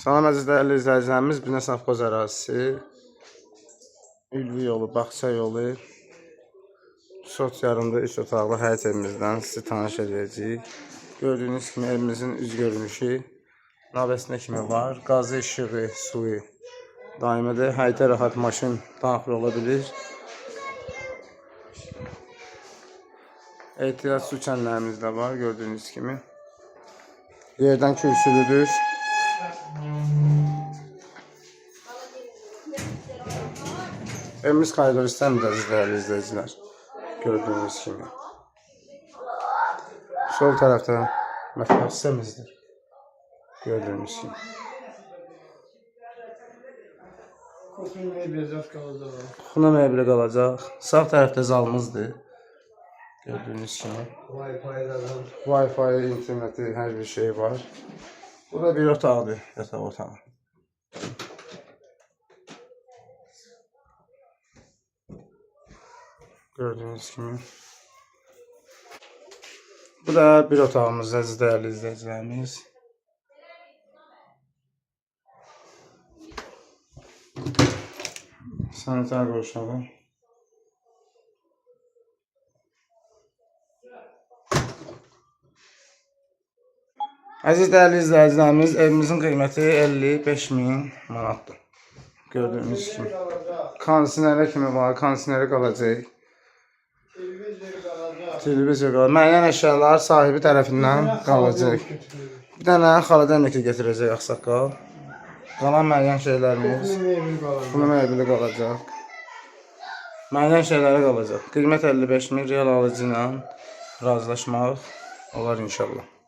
Salam əziz dəyərli izləyicilərimiz, Binə Safxoz ərazisi, Ülvi yolu, Bağça yolu, Şot yarımda 3 otaqlı həyət evimizdən sizi tanış edəcəyik. Gördüyünüz kimi evimizin üz görünüşü nabəsinə kimi var. Qazı, işığı, suyu daimidir. Həyətə rahat maşın daxil ola bilir. Ehtiyat su kənlərimiz də var, gördüyünüz kimi. Yerdən kürsülüdür. Evimiz koridor istəmir dəyərli izləyicilər. Gördüyünüz kimi. Sol tərəfdə mətbəx hissəmizdir. Gördüyünüz kimi. Kuxuna mebeli qalacaq. Sağ tərəfdə zalımızdır. Gördüyünüz kimi. Wi-Fi, interneti, hər bir şey var. Bu da bir otaqdır, yataq otağı. Gördüyünüz kimi. Bu da bir otağımız, əziz dəyərli izləyicilərimiz. Sanitar qurşağı. Əziz dəyərli izləyicilərimiz, evimizin qiyməti 55.000 manatdır. Gördüyünüz kimi. Kondisioneri kimi var, kondisioneri qalacaq. Televizor qalacaq. Müəyyən əşyalar sahibi tərəfindən qalacaq. Bir dənə xaladən gətirəcək ağsaqqal. Qalan müəyyən şeylərimiz bunu mebeli qalacaq. Müəyyən şeyləri qalacaq. Qiymət 55.000, real alıcı ilə razılaşmaq olar inşallah.